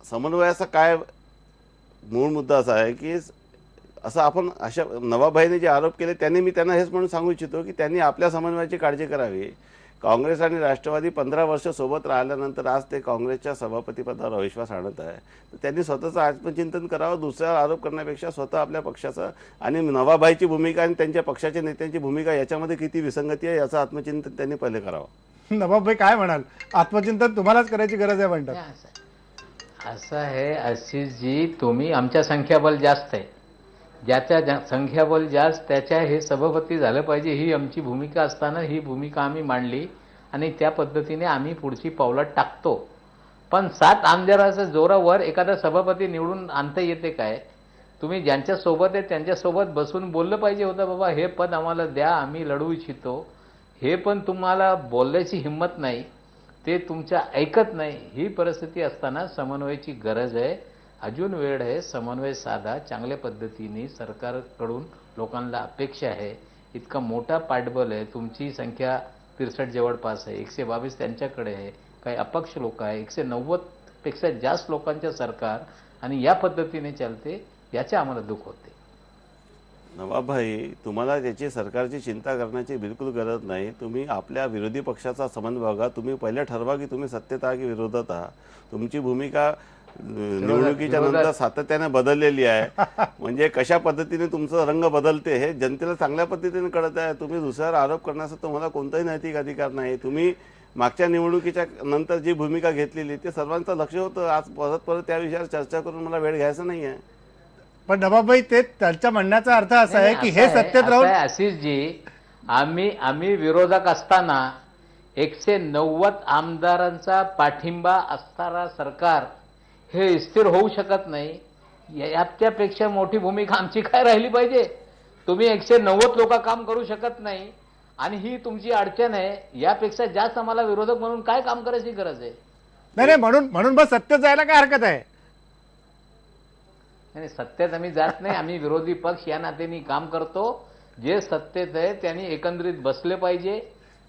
समन्वयाचा काय मूळ मुद्दा असा आहे की असं आपण अशा नवाबभाईने जे आरोप केले त्यांनी, मी त्यांना हेच म्हणून सांगू इच्छितो की त्यांनी आपल्या समन्वयाची काळजी करावी. काँग्रेस आणि राष्ट्रवादी 15 वर्ष सोबत राहिल्यानंतर आज ते काँग्रेसच्या सभापतीपदावर अविश्वास आणत आहे. तर त्यांनी स्वतःचं आत्मचिंतन करावं. दुसऱ्यावर आरोप करण्यापेक्षा स्वतः आपल्या पक्षाचं आणि नवाबभाईची भूमिका आणि त्यांच्या पक्षाच्या नेत्यांची भूमिका याच्यामध्ये किती विसंगती आहे याचं आत्मचिंतन त्यांनी पहिले करावं. नवाबभाई काय म्हणाल? आत्मचिंतन तुम्हालाच करायची गरज आहे म्हणतात. असं आहे आशिषजी, तुम्ही आमच्या संख्याबल जास्त आहे, ज्याच्या संख्याबल जास्त त्याच्या हे सभापती झालं पाहिजे ही आमची भूमिका असताना ही भूमिका आम्ही मांडली आणि त्या पद्धतीने आम्ही पुढची पावलं टाकतो. पण 7 आमदाराच्या जोरावर एखादा सभापती निवडून आणता येते काय? तुम्ही ज्यांच्या सोबत आहे त्यांच्यासोबत बसून बोललं पाहिजे होतं, बाबा हे पद आम्हाला द्या, आम्ही लढवू इच्छितो. हे पण तुम्हाला बोलण्याची हिंमत नाही, ते तुमच्या ऐकत नाही. ही परिस्थिती असताना समन्वयाची गरज आहे. अजून वेळ आहे, समन्वय साधा चांगल्या पद्धतीने. सरकारकडून लोकांना अपेक्षा आहे. इतका मोठा पाठबळ आहे, तुमची संख्या 63 जवळपास आहे, 122 त्यांच्याकडे आहे, काही अपक्ष लोक आहे, 190 पेक्षा जास्त लोकांच्या सरकार आणि या पद्धतीने चालते, याचे आम्हाला दुःख होते. नवाबभाई, तुम्हाला त्याची सरकारची चिंता करण्याची बिलकुल गरज नाही. तुम्ही आपल्या विरोधी पक्षाचा समन्वय बघा. तुम्ही पहिले ठरवा की तुम्ही सत्तेत आहात की विरोधात आहात. तुमची भूमिका निवडणुकीच्या नंतर सातत्याने बदललेली आहे. म्हणजे कशा पद्धतीने तुमचं रंग बदलते हे जनतेला चांगल्या पद्धतीने कळत आहे. तुम्ही दुसऱ्यावर आरोप करण्याचा तुम्हाला कोणताही नैतिक अधिकार नाही. तुम्ही मागच्या निवडणुकीच्या नंतर जी भूमिका घेतलेली ते सर्वांचं लक्ष होतं. आज परत त्या विषयावर चर्चा करून मला वेळ घ्यायचा नाही आहे. पण नवाबभाई, ते त्यांच्या म्हणण्याचा अर्थ असा आहे की हे सत्तेत राहून आशिषजी, आम्ही विरोधक असताना 190 आमदारांचा पाठिंबा असणारा सरकार हे स्थिर होऊ शकत नाही. याच्यापेक्षा मोठी भूमिका आमची काय राहिली पाहिजे? तुम्ही 190 लोक काम करू शकत नाही आणि ही तुमची अडचण आहे. यापेक्षा जास्त आम्हाला विरोधक म्हणून काय काम करायची गरज आहे? नाही, म्हणून बस सत्तेत जायला काय हरकत आहे? नाही, सत्तेत आम्ही जात नाही. आम्ही विरोधी पक्ष या नात्याने काम करतो. जे सत्तेत आहे त्यांनी एकंदरीत बसले पाहिजे,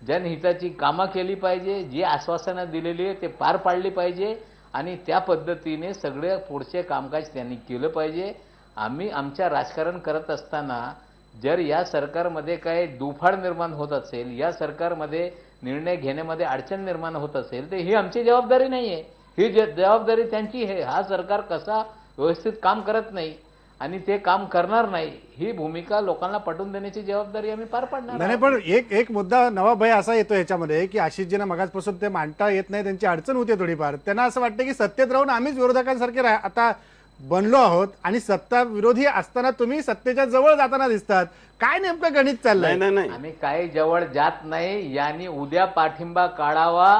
जनहिताची कामं केली पाहिजे, जी आश्वासनं दिलेली आहे ते पार पाडली पाहिजे आणि त्या पद्धतीने सगळे पुढचे कामकाज त्यांनी केलं पाहिजे. आम्ही आमच्या राजकारण करत असताना जर या सरकारमध्ये काही दुफाड निर्माण होत असेल, या सरकारमध्ये निर्णय घेण्यामध्ये अडचण निर्माण होत असेल, तर ही आमची जबाबदारी नाही आहे. ही जबाबदारी त्यांची आहे. हा सरकार कसा व्यवस्थित काम करत नाही आणि ते काम करणार नाही, ही भूमिका लोकांना पटवून देण्याची जबाबदारी आम्ही पार पाडणार. नाही, पण एक मुद्दा नवाबभाई असा येतो याच्यामध्ये की आशिषजींना मगाचपासून ते मांडता येत नाही, त्यांची अडचण होते थोडीफार. त्यांना असं वाटतं की सत्तेत राहून आम्हीच विरोधकांसारखे आता बनलो आहोत आणि सत्ता विरोधी असताना तुम्ही सत्तेच्या जवळ जाताना दिसतात. काय नेमकं गणित चाललंय? नाही, आम्ही काही जवळ जात नाही. यांनी उद्या पाठिंबा काढावा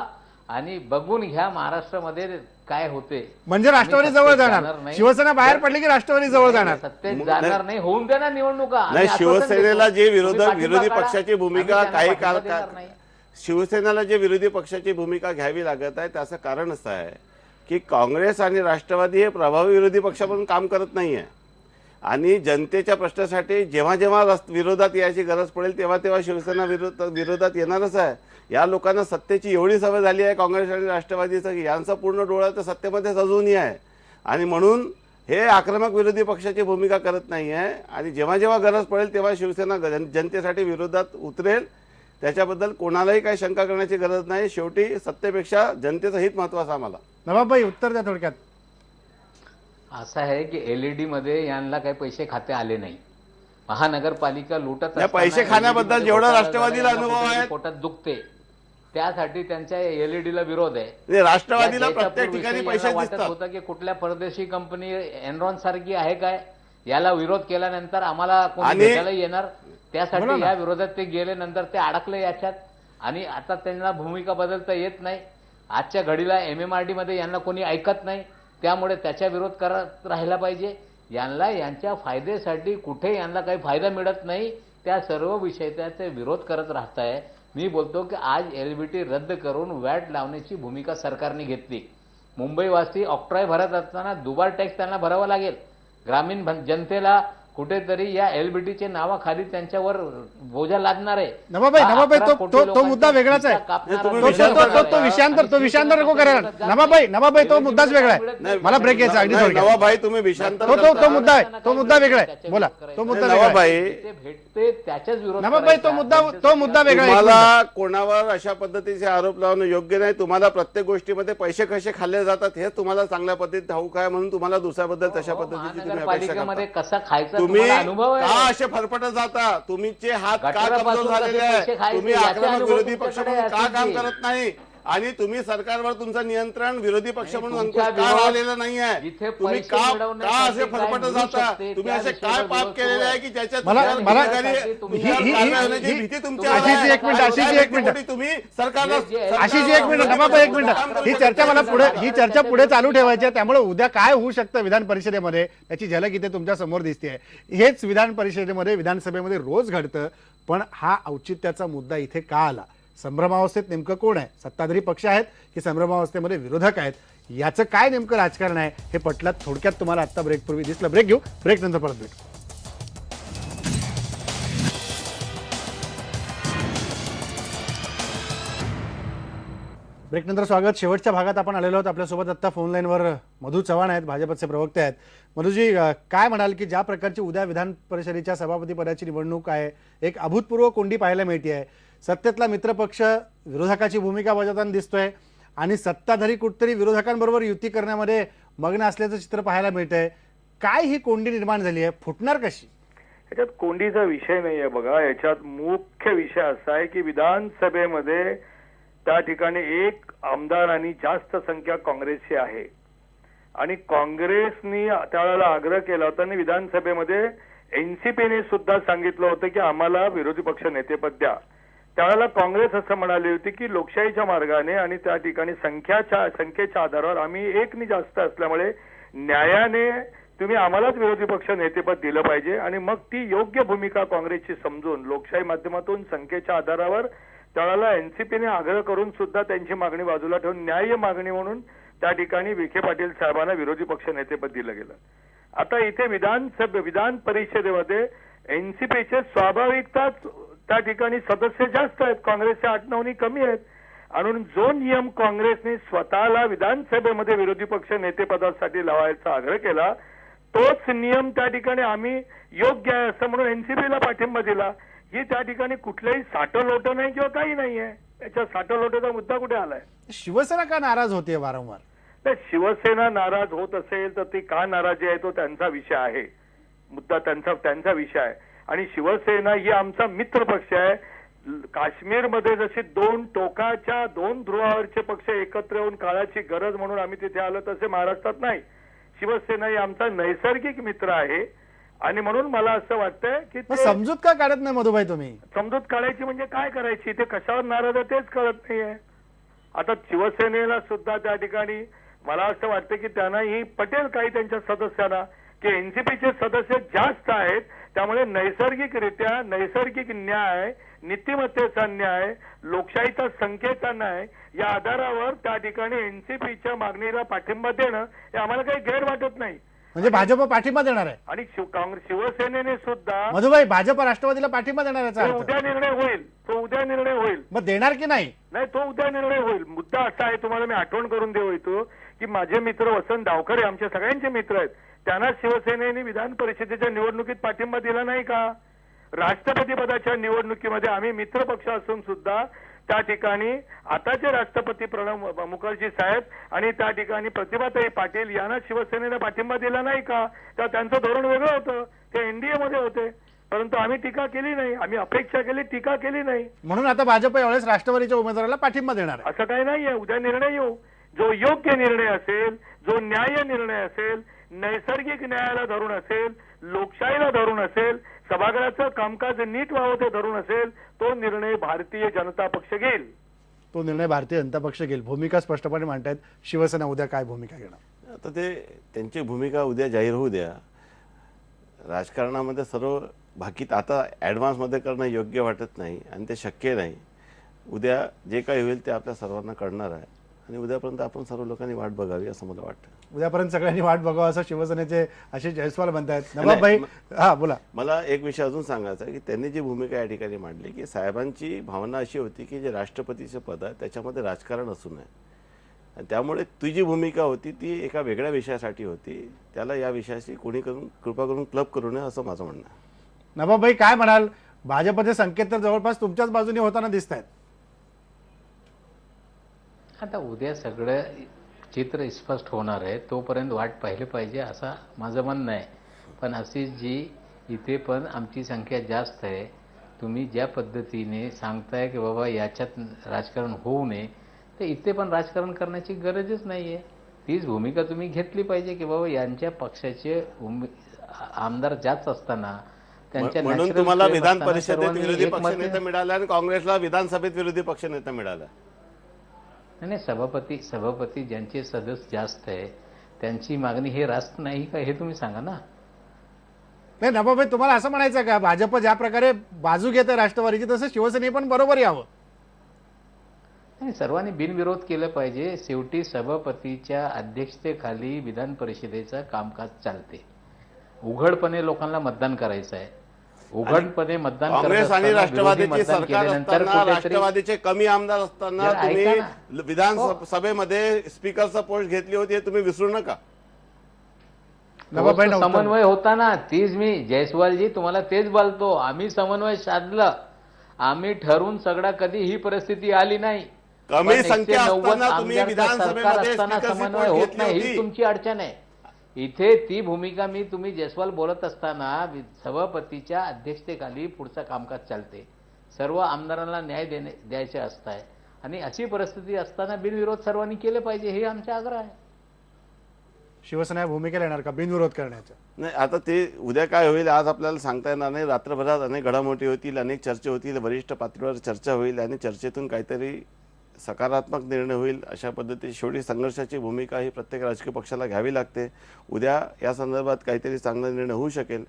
आणि बघून घ्या महाराष्ट्रामध्ये काय होते. म्हणजे राष्ट्रवादी जवळ जाणार, शिवसेना बाहेर पडली की राष्ट्रवादी जवळ जाणार. सत्तेत जाणार नाही, होऊन द्या ना निवडणुका. नाही, शिवसेनेला जे विरोधी पक्षाची भूमिका काही काळ शिवसेनेला जे विरोधी पक्षाची भूमिका घ्यावी लागत आहे त्याचं कारण असं आहे की काँग्रेस आणि राष्ट्रवादी हे प्रभावी विरोधी पक्ष म्हणून काम करत नाहीये आणि जनतेच्या प्रश्नासाठी जेव्हा जेव्हा विरोधात यायची गरज पडेल तेव्हा तेव्हा शिवसेना विरोधात येणारच आहे. या लोकांना सत्तेची एवढी सवय झाली आहे काँग्रेस आणि राष्ट्रवादीचं की यांचा पूर्ण डोळा तर सत्तेमध्येच अजूनही आहे आणि म्हणून हे आक्रमक विरोधी पक्षाची भूमिका करत नाही आहे आणि जेव्हा जेव्हा गरज पडेल तेव्हा शिवसेना जनतेसाठी विरोधात उतरेल. त्याच्याबद्दल कोणालाही काही शंका करण्याची गरज नाही. शेवटी सत्तेपेक्षा जनतेचं हित महत्वाचं आम्हाला. नवाबभाई, उत्तर द्या थोडक्यात. असं आहे की एलईडी मध्ये यांना काही पैसे खाते आले नाही. महानगरपालिका लुटत या पैसे खाण्याबद्दल जेवढा राष्ट्रवादीला अनुभव आहे पोटात दुखते, त्यासाठी त्यांच्या एलईडीला विरोध आहे. राष्ट्रवादीला प्रत्येक ठिकाणी पैसे वाटत होतं की कुठल्या परदेशी कंपनी एनरॉन सारखी आहे काय, याला विरोध केल्यानंतर आम्हाला कोणी भेटायला येणार, त्यासाठी या विरोधात ते गेले. नंतर ते अडकले याच्यात आणि आता त्यांना भूमिका बदलता येत नाही. आजच्या घडीला MMRD मध्ये यांना कोणी ऐकत नाही, त्यामुळे त्याचा विरोध करत राहिला पाहिजे. यांना यांच्या फायद्यासाठी कुठे यांना काही फायदा मिळत नाही, त्या सर्व विषयाचा विरोध करत राहताय. मी बोलतो की आज LBT रद्द करून वॅट लावण्याची भूमिका सरकारने घेतली. मुंबईवासी ऑक्ट्रॉय भरत असताना दुबार टॅक्स त्यांना भरावा लागेल. ग्रामीण जनतेला कुठेतरी या LBTच्या नावाखाली त्यांच्यावर बोजा लादणार आहे. नवाबाई तो मुद्दा वेगळाच आहे. तो विषयांतर नको करायला. नवाबाई तो मुद्दाच वेगळा आहे. मला ब्रेक घ्यायचा अगदी थोडक्यात. नवाबाई तुम्ही विषयांतर तो मुद्दा आहे, तो मुद्दा वेगळा आहे. बोला, तो मुद्दा वेगळा आहे. नवाबाई भेटते त्याच्याच विरोध नवाबाई तो मुद्दा वेगळा आहे. तुम्हाला कोणावर अशा पद्धतीचे आरोप लावणं योग्य नाही. तुम्हाला प्रत्येक गोष्टीमध्ये पैसे कसे खाल्ले जातात हे तुम्हाला चांगल्या पद्धतीत ठाऊक आहे, म्हणून तुम्हाला दुसऱ्याबद्दल तशा पद्धतीची तुम्ही अपेक्षा महानगरपालिकेमध्ये करता. कसा खायचा तुम्ही तुम्हाला अनुभव का आहे. असे फरफटत जाता? तुमचे हात का गटारापासून कमजोर झालेले कसे पैसे आहे? खायचे तुम्ही याचा आक्रमक अनुभव विरोधी पक्ष तुमच्याकडे म्हणून का काम असेल. करत नाही? आणि तुम्ही सरकारवर तुमचं नियंत्रण विरोधी पक्ष म्हणून तुमचा अंकुश का विरोध राहिलेलं नाहीये? जिथे तुम्ही पैसे का मिळवण्यासाठी असे फरफटत काय जाता? मिळू शकते, तुम्ही त्या असे काय विषयावर पाप विरोध केलेले सुरू आहे आहे. की ज्याच्यात मला- तुमच्यावर ही- कारवाई होण्याची भीती तुमच्या आशिषजी, एक मिनिट, आशिषजी, एक मिनिट. तुम्ही सरकारला आशिषजी, एक मिनिट. नवाबाई, एक मिनिट. ही चर्चा पुढे चालू ठेवायची आहे. त्यामुळे उद्या काय होऊ शकतं विधान परिषदेमध्ये त्याची झलक इथे तुमच्या समोर दिसते. हेच विधान परिषदेमध्ये विधानसभेमध्ये रोज घडतं, पण हा औचित्याचा मुद्दा इथे का आला? संभ्रमावस्थेत नेमकं कोण आहे? सत्ताधारी पक्ष आहेत की संभ्रमावस्थेमध्ये विरोधक आहेत? याचं काय नेमकं राजकारण आहे हे पटलं थोडक्यात तुम्हाला आत्ता ब्रेकपूर्वी दिसलं. ब्रेक घेऊ, ब्रेक नंतर परत भेटू. ब्रेकनंतर स्वागत. शेवटच्या भागात आपण आलेलो आहोत. आपल्यासोबत आता फोन लाईनवर मधू चव्हाण आहेत, भाजपचे प्रवक्ते आहेत. मधुजी, काय म्हणाल की ज्या प्रकारची उद्या विधान परिषदेच्या सभापती पदाची निवडणूक आहे, एक अभूतपूर्व कोंडी पाहायला मिळते आहे. सत्तेतला मित्रपक्ष विरोधकाची भूमिका बजावताना दिसतोय आणि सत्ताधारी कुठतरी विरोधकांबरोबर युती करण्यामध्ये मग्न असल्याचं चित्र पाहायला मिळतंय. काय ही कोंडी निर्माण झाली आहे, फुटणार कशी? याच्यात कोंडीचा विषय नाहीये. बघा, याच्यात मुख्य विषय असा आहे की विधानसभेमध्ये त्या ठिकाणी एक आमदार आणि जास्त संख्या काँग्रेसची आहे आणि काँग्रेसनी त्यावेळेला आग्रह केला होता आणि विधानसभेमध्ये एनसीपीने सुद्धा सांगितलं होतं की आम्हाला विरोधी पक्ष नेतेपद द्या. त्यावेळेला काँग्रेस असं म्हणाली होती की लोकशाहीच्या मार्गाने आणि त्या ठिकाणी संख्येच्या आधारावर आम्ही एकनी जास्त असल्यामुळे न्यायाने तुम्ही आम्हालाच विरोधी पक्ष नेतेपद दिलं पाहिजे आणि मग ती योग्य भूमिका काँग्रेसची समजून लोकशाही माध्यमातून संख्येच्या आधारावर त्यावेळेला एनसीपीने आग्रह करून सुद्धा त्यांची मागणी बाजूला ठेवून न्याय्य मागणी म्हणून त्या ठिकाणी विखे पाटील साहेबांना विरोधी पक्ष नेतेपद दिलं गेलं. आता इथे विधान परिषदेमध्ये एनसीपीचे स्वाभाविकताच त्या ठिकाणी सदस्य जास्त आहेत, काँग्रेसचे 8-9 कमी आहेत. आणि जो नियम काँग्रेसने स्वतःला विधानसभेमध्ये विरोधी पक्ष नेतेपदासाठी लावायचा आग्रह केला, तोच नियम त्या ठिकाणी आम्ही योग्य आहे असं म्हणून एनसीपीला पाठिंबा दिला. ही त्या ठिकाणी कुठलंही साठलोटं नाही किंवा काही नाहीये. त्याच्या साठलोटाचा मुद्दा कुठे आलाय? शिवसेना का नाराज होते वारंवार? तर शिवसेना नाराज होत असेल तर ती का नाराजी आहे तो त्यांचा विषय आहे, मुद्दा त्यांचा विषय आहे. आणि शिवसेना ही आमचा मित्र पक्ष आहे. काश्मीरमध्ये जशी दोन टोकाच्या दोन ध्रुवावरचे पक्ष एकत्र येऊन काळाची गरज म्हणून आम्ही तिथे आलो, तसे महाराष्ट्रात नाही. शिवसेना ही आमचा नैसर्गिक मित्र आहे आणि म्हणून मला असं वाटतंय की समजूत का काढत नाही मधुभाई तुम्ही? समजूत काढायची म्हणजे काय करायची, ते कशावर नाराज आहे तेच कळत नाहीये. आता शिवसेनेला सुद्धा त्या ठिकाणी मला असं वाटतं की त्यांनाही पटेल काही त्यांच्या सदस्यांना की एनसीपीचे सदस्य जास्त आहेत, त्यामुळे नैसर्गिकरित्या नैसर्गिक न्याय, नीतिमत्तेचा न्याय, लोकशाहीचा संख्येचा न्याय या आधारावर त्या ठिकाणी एनसीपीच्या मागणीला पाठिंबा देणं हे आम्हाला काही गैर वाटत नाही. म्हणजे भाजप पाठिंबा देणार आहे आणि शिवसेनेने सुद्धा मधुभाई भाजप राष्ट्रवादीला पाठिंबा देणार याचा तो अर्थ? उद्या निर्णय होईल. मग देणार की नाही? नाही, तो उद्या निर्णय होईल. मुद्दा असा आहे, तुम्हाला मी आठवण करून देऊ इच्छितो की माझे मित्र वसंत डावखरे आमच्या सगळ्यांचे मित्र आहेत. त्यांना शिवसेनेने विधान परिषदेच्या निवडणुकीत पाठिंबा दिला नाही का? राष्ट्रपती पदाच्या निवडणुकीमध्ये आम्ही मित्र पक्ष असून सुद्धा त्या ठिकाणी आताचे राष्ट्रपती प्रणव मुखर्जी साहेब आणि त्या ठिकाणी प्रतिभाताई पाटील यांना शिवसेनेने पाठिंबा दिला नाही का? तर त्यांचं धोरण वेगळं होतं, ते एनडीए मध्ये होते, परंतु आम्ही टीका केली नाही, आम्ही अपेक्षा केली, टीका केली नाही. म्हणून आता भाजप यावेळेस राष्ट्रवादीच्या उमेदवाराला पाठिंबा देणार आहे. असं काही नाहीये. उद्या निर्णय येऊ, जो योग्य निर्णय असेल, जो न्याय्य निर्णय असेल, नैसर्गिक न्यायाला धरून असेल, लोकशाहीला धरून असेल, सभागृहाचं कामकाज नीट व्हावं ते धरून असेल, तो निर्णय भारतीय जनता पक्ष घेईल. तो निर्णय भारतीय जनता पक्ष घेईल. भूमिका स्पष्टपणे मांडतायत. शिवसेना उद्या काय भूमिका घेणार? आता ते त्यांची भूमिका उद्या जाहीर होऊ द्या. राजकारणामध्ये सर्व भाकीत आता ॲडव्हान्समध्ये करणं योग्य वाटत नाही आणि ते शक्य नाही. उद्या जे काही होईल ते आपल्या सर्वांना कळणार आहे आणि उद्यापर्यंत आपण सर्व लोकांनी वाट बघावी असं मला वाटतं. उद्यापर्यंत सगळ्यांनी वाट बघावं असं शिवसेनेचे आशिष जयस्वाल म्हणतायत. नवाबभाई, हा बोला. मला एक विषय अजून सांगायचा आहे की त्यांनी जी भूमिका या ठिकाणी मांडली की साहेबांची भावना अशी होती की जे राष्ट्रपतीचं पद आहे त्याच्यामध्ये राजकारण असू नये आणि त्यामुळे तुझी भूमिका होती ती एका वेगळ्या विषयासाठी होती. त्याला या विषयाशी कोणी कृपा करून क्लब करू नये असं माझं म्हणणं आहे. नवाबभाई काय म्हणाल? भाजपचे संकेत तर जवळपास तुमच्याच बाजूने होताना दिसत आहेत. आता उद्या सगळं चित्र स्पष्ट होणार आहे, तोपर्यंत वाट पाहिले पाहिजे असं माझं म्हणणं आहे. पण अशी जी इथे पण आमची संख्या जास्त आहे, तुम्ही ज्या पद्धतीने सांगताय की बाबा याच्यात राजकारण होऊ नये, तर इथे पण राजकारण करण्याची गरजच नाही आहे. तीच भूमिका तुम्ही घेतली पाहिजे की बाबा यांच्या पक्षाचे आमदार जास्त असताना त्यांच्या म्हणून natural तुम्हाला frame विधान असताना परिषदेत सर्वांनी विरोधी एकमत- पक्षनेता मिळाला आणि काँग्रेसला विधानसभेत विरोधी पक्षनेता मिळाला. नाही, सभापती ज्यांचे सदस्य जास्त आहे त्यांची मागणी हे रास्त नाही का, हे तुम्ही सांगा ना. नाही नवाबभाई, तुम्हाला असं म्हणायचं का भाजप ज्या प्रकारे बाजू घेत आहे राष्ट्रवादीची, तसं शिवसेने पण बरोबर यावं? नाही, सर्वांनी बिनविरोध केलं पाहिजे. शेवटी सभापतीच्या अध्यक्षतेखाली विधान परिषदेचं कामकाज चालते. उघडपणे लोकांना मतदान करायचं आहे. उघडपणे मतदान करत काँग्रेस आणि असताना, राष्ट्रवादीची विरोधी मतदान सरकार केल्यानंतर असताना, कुठेतरी- राष्ट्रवादीचे कमी आमदार असताना जरा ऐका तुम्ही ना. विधानसभेमध्ये स्पीकरचा पोस्ट घेतली होती हे तुम्ही विसरू नका. नवाबभाई नव्हतं. समन्वय होता ना. तीच मी जयस्वालजी तुम्हाला तेच बोलतो. आम्ही समन्वय साधलं. आम्ही ठरवून सगळा, कधी ही परिस्थिती आली नाही. कमी पण संख्या 190 असताना तुम्ही आमदारचं सरकार विधानसभेमध्ये असताना स्पीकरची समन्वय पोस्ट होत घेतली नाही, ही होती. तुमची अडचण आहे. इथे ती भूमिका तुम्ही जयस्वाल बोलत असताना सभापतीच्या अध्यक्षतेखाली पुढचं कामकाज चालते. सर्व आमदारांना न्याय द्यायचे असत आहे आणि अशी परिस्थिती असताना बिनविरोध सर्वांनी केले पाहिजे, हे आमचा आग्रह आहे. शिवसेना या भूमिकेला येणार का बिनविरोध करण्याचं? नाही, आता ते उद्या काय होईल आज आपल्याला सांगता येणार नाही. रात्रभरात अनेक घडामोडी होतील, अनेक चर्चा होतील, वरिष्ठ पातळीवर चर्चा होईल आणि चर्चेतून काहीतरी सकारात्मक निर्णय होईल. अशा पद्धतीने शेवटी संघर्षाची भूमिका ही प्रत्येक राजकीय पक्षाला घ्यावी लागते. उद्या या संदर्भात काहीतरी चांगला निर्णय होऊ शकेल.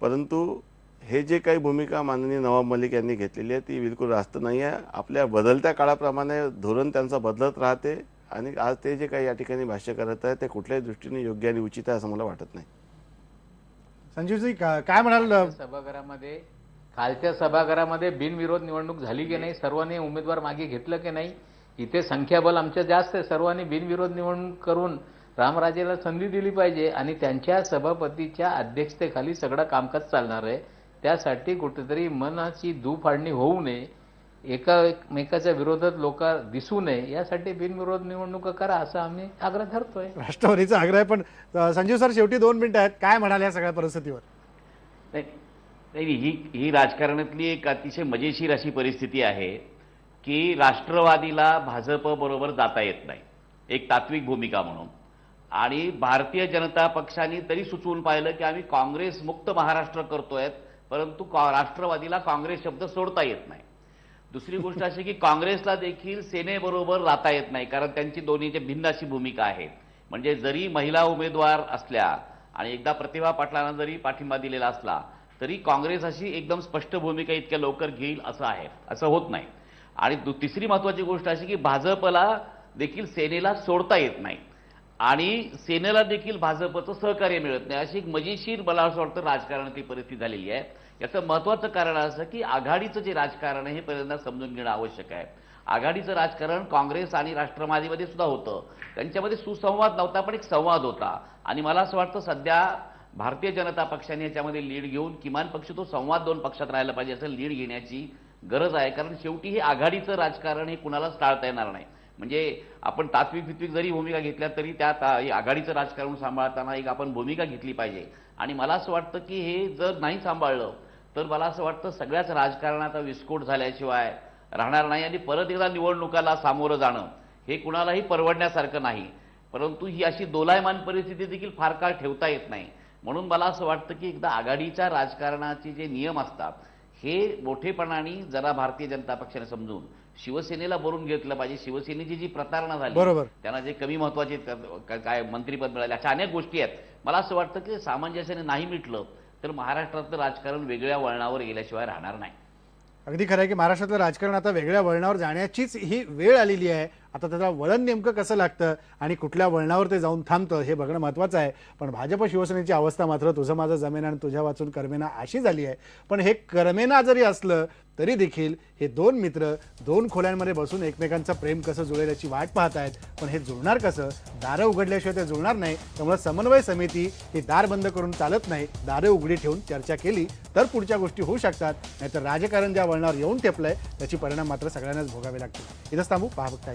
परंतु हे जे काही भूमिका माननीय नवाब मलिक यांनी घेतलेली आहे ती बिलकुल रास्त नाही आहे. आपल्या बदलत्या काळाप्रमाणे धोरण त्यांचं बदलत राहते आणि आज ते जे काही या ठिकाणी भाष्य करत आहे ते कुठल्याही दृष्टीने योग्य आणि उचित आहे असं मला वाटत नाही. संजीवजी काय म्हणाल? सभागृहामध्ये, खालच्या सभागृहामध्ये बिनविरोध निवडणूक झाली की नाही? सर्वांनी उमेदवार मागे घेतलं की नाही? इथे संख्याबळ आमचं जास्त आहे. सर्वांनी बिनविरोध निवडणूक करून रामराजेला संधी दिली पाहिजे आणि त्यांच्या सभापतीच्या अध्यक्षतेखाली सगळं कामकाज चालणार आहे. त्यासाठी कुठेतरी मनाची दुफाडणी होऊ नये, एकमेकाच्या विरोधात लोक दिसू नये, यासाठी बिनविरोध निवडणूक करा असं आम्ही आग्रह धरतोय. राष्ट्रवादीचा आग्रह आहे. पण संजीव सर, शेवटी 2 मिनिटं आहेत, काय म्हणाल या सगळ्या परिस्थितीवर? नाही, ही राजकारणातली एक अतिशय मजेशीर अशी परिस्थिती आहे की राष्ट्रवादीला भाजप बरोबर जाता येत नाही, एक तात्विक भूमिका म्हणून. आणि भारतीय जनता पक्षाने तरी सुचवून पाहिलं की आम्ही काँग्रेस मुक्त महाराष्ट्र करतोय, परंतु राष्ट्रवादीला काँग्रेस शब्द सोडता येत नाही. दुसरी गोष्ट अशी की काँग्रेसला देखील सेनेबरोबर जाता येत नाही, कारण त्यांची दोन्हीची भिन्न अशी भूमिका आहे. म्हणजे जरी महिला उमेदवार असल्या आणि एकदा प्रतिभा पाटलांना जरी पाठिंबा दिलेला असला तरी काँग्रेस अशी एकदम स्पष्ट भूमिका इतक्या लवकर घेईल असं आहे, असं होत नाही. आणि तिसरी महत्वाची गोष्ट अशी की भाजपला देखील सेनेला सोडता येत नाही आणि सेनेला देखील भाजपचं सहकार्य मिळत नाही, अशी एक मजेशीर मला असं वाटतं राजकारणातली परिस्थिती झालेली आहे. याचं महत्वाचं कारण असं की आघाडीचं जे राजकारण आहे हे पहिल्यांदा समजून घेणं आवश्यक आहे. आघाडीचं राजकारण काँग्रेस आणि राष्ट्रवादीमध्ये सुद्धा होतं, त्यांच्यामध्ये सुसंवाद नव्हता पण एक संवाद होता. आणि मला असं वाटतं सध्या भारतीय जनता पक्षाने याच्यामध्ये लीड घेऊन किमान पक्ष तो संवाद 2 पक्षात राहायला पाहिजे असं लीड घेण्याची गरज आहे. कारण शेवटी हे आघाडीचं राजकारण हे कुणालाच टाळता येणार नाही. म्हणजे आपण तात्विक जरी भूमिका घेतल्या तरी त्यात आघाडीचं राजकारण सांभाळताना एक आपण भूमिका घेतली पाहिजे. आणि मला असं वाटतं की हे जर नाही सांभाळलं तर मला असं वाटतं सगळ्याच राजकारणाचा विस्फोट झाल्याशिवाय राहणार नाही आणि परत एकदा निवडणुकाला सामोरं जाणं हे कुणालाही परवडण्यासारखं नाही. परंतु ही अशी दोलायमान परिस्थिती देखील फार काळ ठेवता येत नाही. म्हणून मला असं वाटतं की एकदा आघाडीच्या राजकारणाचे जे नियम असतात हे मोठेपणाने जरा भारतीय जनता पक्षाने समजून शिवसेनेला भरून घेतलं पाहिजे. शिवसेनेची जी प्रतारणा झाली, बरोबर. त्यांना जे कमी महत्वाचे काय मंत्रीपद मिळाले, अशा अनेक गोष्टी आहेत. मला असं वाटतं की सामंजस्याने नाही मिटलं तर महाराष्ट्रातलं राजकारण वेगळ्या वळणावर गेल्याशिवाय राहणार नाही. अगदी खरं आहे की महाराष्ट्रातलं राजकारण आता वेगळ्या वळणावर जाण्याचीच ही वेळ आलेली आहे. आता त्याचा वळण नेमकं कसं लागतं आणि कुठल्या वळणावर ते जाऊन थांबतं हे बघणं महत्त्वाचं आहे. पण भाजप शिवसेनेची अवस्था मात्र तुझं माझं जमेना आणि तुझ्या वाचून करमेना अशी झाली आहे. पण हे करमेना जरी असलं तरी देखील हे दोन मित्र दोन खोल्यांमध्ये बसून एकमेकांचं प्रेम कसं जुळेल याची वाट पाहत आहेत. पण हे जुळणार कसं? दारं उघडल्याशिवाय ते जुळणार नाही. त्यामुळे समन्वय समिती ही दार बंद करून चालत नाही. दारं उघडी ठेवून चर्चा केली तर पुढच्या गोष्टी होऊ शकतात. नाहीतर राजकारण ज्या वळणावर येऊन ठेपलंय त्याची परिणाम मात्र सगळ्यांनाच भोगावे लागतील. इथंच थांबू. पहा फक्त